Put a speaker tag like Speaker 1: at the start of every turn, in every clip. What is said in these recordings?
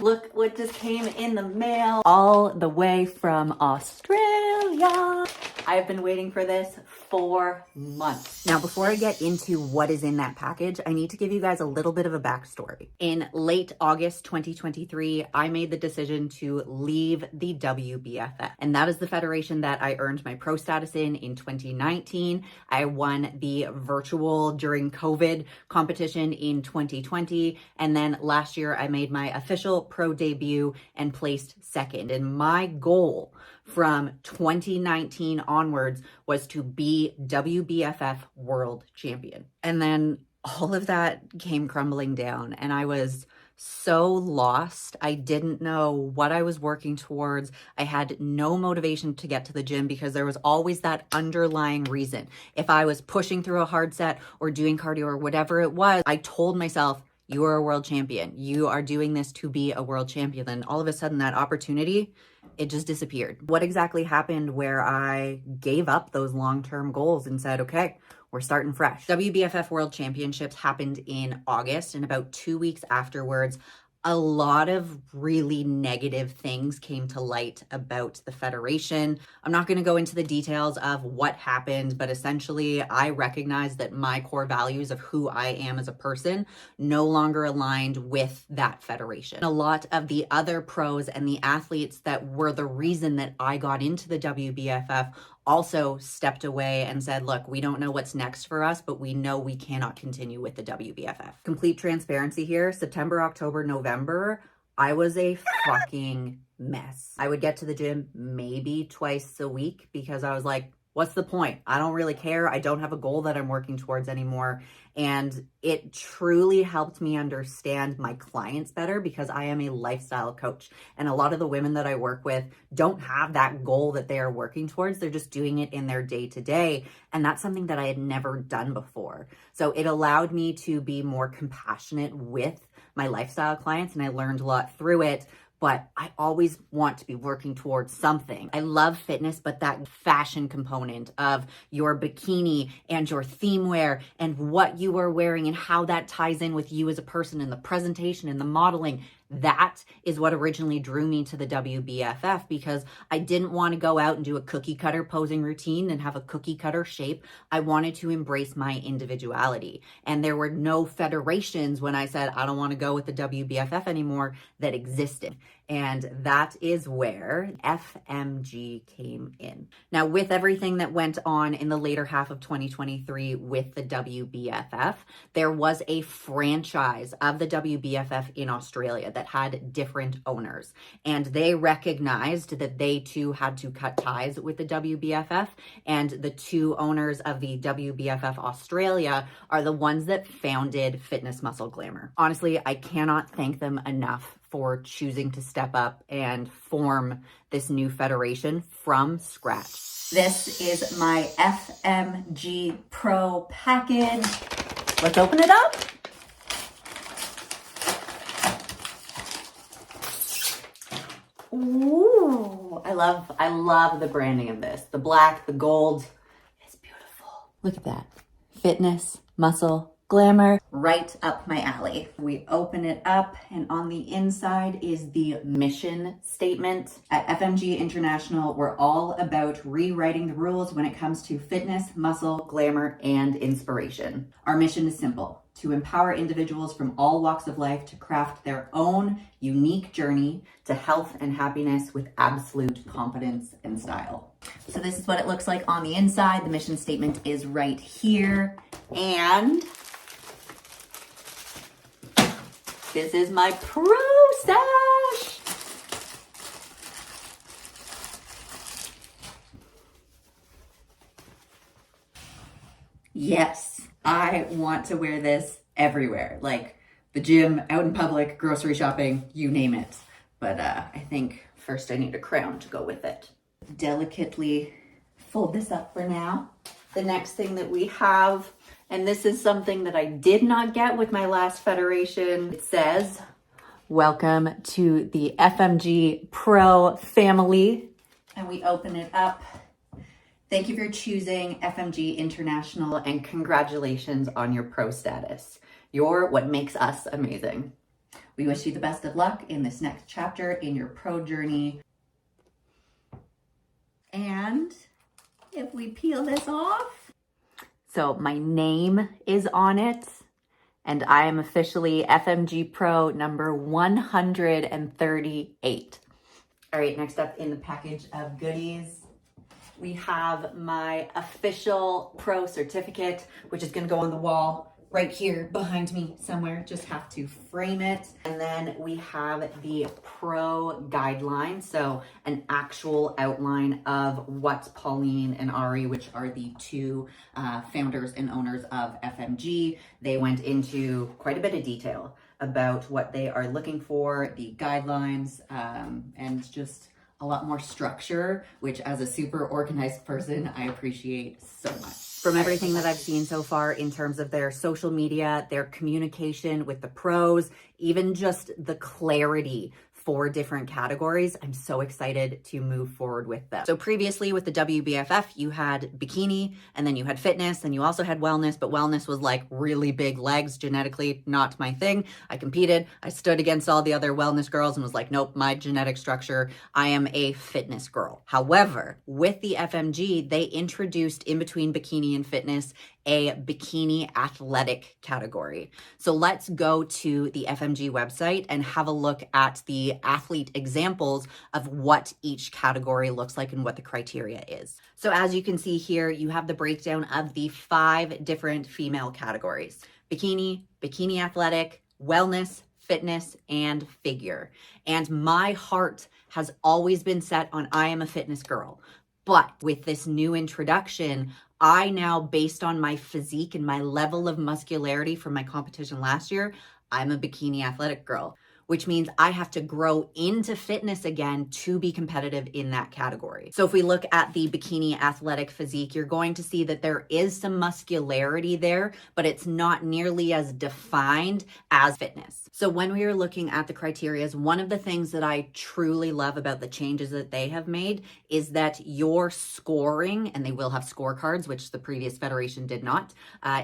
Speaker 1: Look what just came in the mail all the way from Australia. I've been waiting for this for months. Now, before I get into what is in that package, I need to give you guys a little bit of a backstory. In late August 2023, I made the decision to leave the WBFF. And that is the federation that I earned my pro status in 2019. I won the virtual during COVID competition in 2020. And then last year, I made my official pro debut and placed second. And my goal from 2019 onwards was to be WBFF world champion. And then all of that came crumbling down and I was so lost. I didn't know what I was working towards. I had no motivation to get to the gym because there was always that underlying reason. If I was pushing through a hard set or doing cardio or whatever it was, I told myself, you are a world champion. You are doing this to be a world champion. And all of a sudden that opportunity, it just disappeared. What exactly happened where I gave up those long-term goals and said, okay, we're starting fresh? WBFF World Championships happened in August, and about 2 weeks afterwards, a lot of really negative things came to light about the federation. I'm not going to go into the details of what happened, but essentially I recognized that my core values of who I am as a person no longer aligned with that federation. A lot of the other pros and the athletes that were the reason that I got into the WBFF also stepped away and said, look, we don't know what's next for us, but we know we cannot continue with the WBFF. Complete transparency here, September, October, November, I was a fucking mess. I would get to the gym maybe twice a week because I was like, what's the point? I don't really care. I don't have a goal that I'm working towards anymore. And it truly helped me understand my clients better because I am a lifestyle coach. And a lot of the women that I work with don't have that goal that they are working towards. They're just doing it in their day to day. And that's something that I had never done before. So it allowed me to be more compassionate with my lifestyle clients. And I learned a lot through it. But I always want to be working towards something. I love fitness, but that fashion component of your bikini and your theme wear and what you are wearing and how that ties in with you as a person and the presentation and the modeling, that is what originally drew me to the WBFF because I didn't want to go out and do a cookie cutter posing routine and have a cookie cutter shape. I wanted to embrace my individuality. And there were no federations when I said, I don't want to go with the WBFF anymore that existed. And that is where FMG came in. Now, with everything that went on in the later half of 2023 with the WBFF, there was a franchise of the WBFF in Australia that had different owners. And they recognized that they too had to cut ties with the WBFF. And the two owners of the WBFF Australia are the ones that founded Fitness Muscle Glamour. Honestly, I cannot thank them enough for choosing to step up and form this new federation from scratch. This is my FMG Pro package. Let's open it up. Ooh, I love the branding of this. The black, the gold, it's beautiful. Look at that. Fitness, muscle, glamour, right up my alley. We open it up and on the inside is the mission statement. At FMG International, we're all about rewriting the rules when it comes to fitness, muscle, glamour, and inspiration. Our mission is simple: to empower individuals from all walks of life to craft their own unique journey to health and happiness with absolute confidence and style. So this is what it looks like on the inside. The mission statement is right here. And this is my pro stash. Yes, I want to wear this everywhere, like the gym, out in public, grocery shopping, you name it. But I think first I need a crown to go with it. Delicately fold this up for now. The next thing that we have, and this is something that I did not get with my last federation. It says, welcome to the FMG Pro family. And we open it up. Thank you for choosing FMG International and congratulations on your pro status. You're what makes us amazing. We wish you the best of luck in this next chapter in your pro journey. And if we peel this off, so my name is on it, and I am officially FMG Pro number 138. All right, next up in the package of goodies, we have my official pro certificate, which is gonna go on the wall right here behind me somewhere. Just have to frame it. And then we have the pro guideline. So an actual outline of what Pauline and Ari, which are the two founders and owners of FMG, they went into quite a bit of detail about what they are looking for, the guidelines, and just a lot more structure, which as a super organized person, I appreciate so much. From everything that I've seen so far in terms of their social media, their communication with the pros, even just the clarity for different categories, I'm so excited to move forward with them. So previously with the WBFF, you had bikini, and then you had fitness, and you also had wellness, but wellness was like really big legs, genetically not my thing. I competed, I stood against all the other wellness girls and was like, nope, my genetic structure, I am a fitness girl. However, with the FMG, they introduced in between bikini and fitness a bikini athletic category. So let's go to the FMG website and have a look at the athlete examples of what each category looks like and what the criteria is. So as you can see here, you have the breakdown of the 5 different female categories: bikini, bikini athletic, wellness, fitness, and figure. And my heart has always been set on I am a fitness girl. But with this new introduction, I now, based on my physique and my level of muscularity from my competition last year, I'm a bikini athletic girl, which means I have to grow into fitness again to be competitive in that category. So if we look at the bikini athletic physique, you're going to see that there is some muscularity there, but it's not nearly as defined as fitness. So when we are looking at the criteria, one of the things that I truly love about the changes that they have made is that your scoring, and they will have scorecards, which the previous federation did not,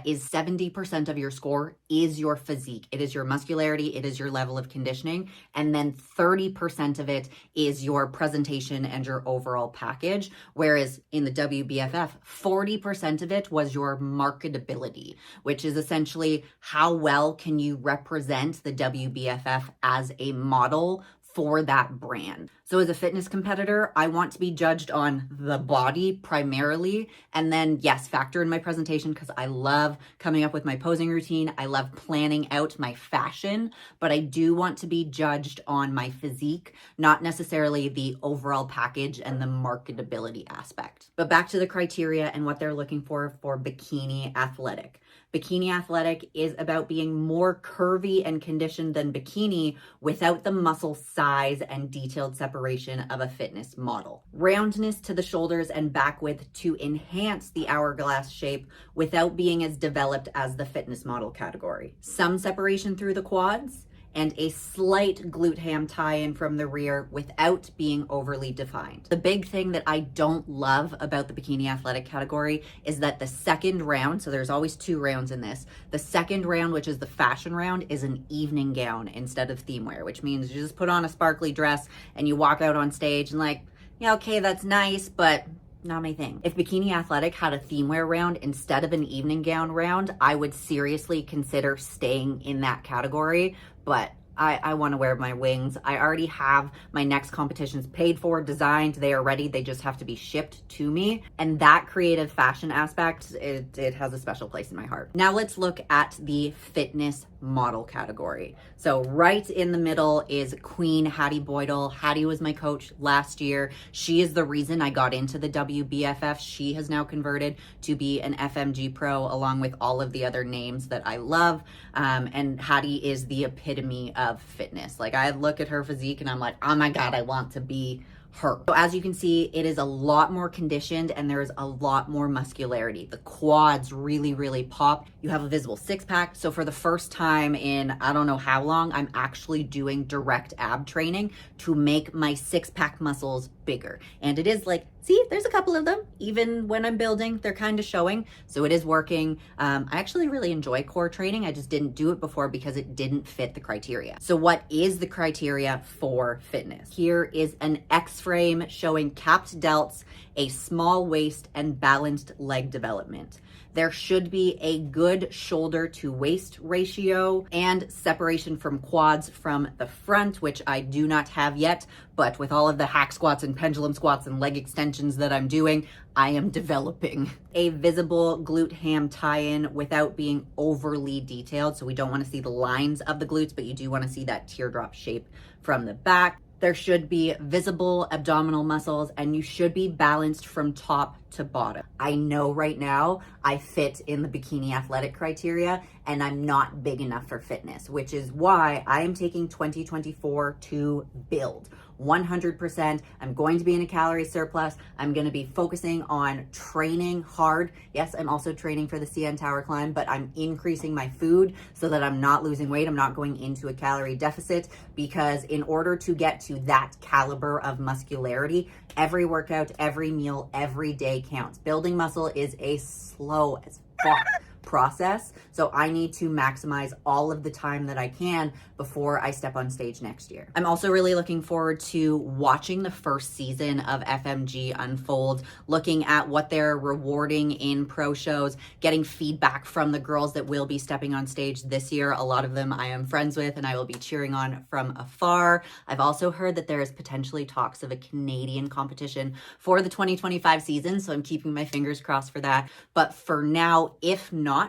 Speaker 1: is 70% of your score is your physique. It is your muscularity, it is your level of conditioning, and then 30% of it is your presentation and your overall package. Whereas in the WBFF, 40% of it was your marketability, which is essentially how well can you represent the WBFF as a model for that brand. So as a fitness competitor, I want to be judged on the body primarily, and then yes, factor in my presentation because I love coming up with my posing routine. I love planning out my fashion, but I do want to be judged on my physique, not necessarily the overall package and the marketability aspect. But back to the criteria and what they're looking for bikini athletic. Bikini athletic is about being more curvy and conditioned than bikini without the muscle size and detailed separation of a fitness model. Roundness to the shoulders and back width to enhance the hourglass shape without being as developed as the fitness model category. Some separation through the quads, and a slight glute ham tie-in from the rear without being overly defined. The big thing that I don't love about the bikini athletic category is that the second round, so there's always 2 rounds in this, the second round, which is the fashion round, is an evening gown instead of theme wear, which means you just put on a sparkly dress and you walk out on stage and like, yeah, okay, that's nice, but not my thing. If bikini athletic had a theme wear round instead of an evening gown round, I would seriously consider staying in that category, but I want to wear my wings. I already have my next competitions paid for, designed, they are ready. They just have to be shipped to me. And that creative fashion aspect, it has a special place in my heart. Now let's look at the fitness model category. So right in the middle is Queen Hattie Boydell. Hattie was my coach last year. She is the reason I got into the WBFF. She has now converted to be an FMG Pro along with all of the other names that I love. And Hattie is the epitome of fitness. Like I look at her physique and I'm like, oh my God, I want to be her. So as you can see, it is a lot more conditioned and there's a lot more muscularity. The quads really, really pop. You have a visible 6-pack. So for the first time in I don't know how long, I'm actually doing direct ab training to make my 6-pack muscles bigger. And it is like, see, there's a couple of them. Even when I'm building, they're kind of showing. So it is working. I actually really enjoy core training. I just didn't do it before because it didn't fit the criteria. So what is the criteria for fitness? Here is an X-frame showing capped delts, a small waist, and balanced leg development. There should be a good shoulder to waist ratio and separation from quads from the front, which I do not have yet, but with all of the hack squats and pendulum squats and leg extensions that I'm doing, I am developing. A visible glute ham tie-in without being overly detailed. So we don't want to see the lines of the glutes, but you do want to see that teardrop shape from the back. There should be visible abdominal muscles and you should be balanced from top to bottom. I know right now I fit in the bikini athletic criteria and I'm not big enough for fitness, which is why I am taking 2024 to build. 100%. I'm going to be in a calorie surplus. I'm going to be focusing on training hard. Yes, I'm also training for the CN Tower climb, but I'm increasing my food so that I'm not losing weight. I'm not going into a calorie deficit because in order to get to that caliber of muscularity, every workout, every meal, every day counts. Building muscle is a slow as fuck process. So I need to maximize all of the time that I can before I step on stage next year. I'm also really looking forward to watching the first season of FMG unfold, looking at what they're rewarding in pro shows, getting feedback from the girls that will be stepping on stage this year. A lot of them I am friends with and I will be cheering on from afar. I've also heard that there is potentially talks of a Canadian competition for the 2025 season, so I'm keeping my fingers crossed for that. But for now, if not,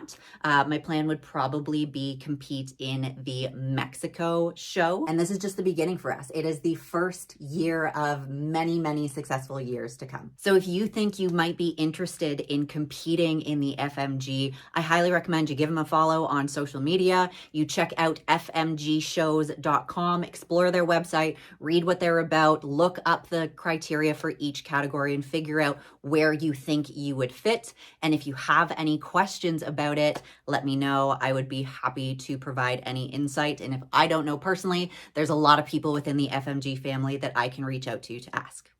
Speaker 1: my plan would probably be compete in the Mexico show. And this is just the beginning for us. It is the first year of many, many successful years to come. So if you think you might be interested in competing in the FMG, I highly recommend you give them a follow on social media. You check out fmgshows.com, explore their website, read what they're about, look up the criteria for each category and figure out where you think you would fit. And if you have any questions about it, let me know. I would be happy to provide any insight. And if I don't know personally, there's a lot of people within the FMG family that I can reach out to ask.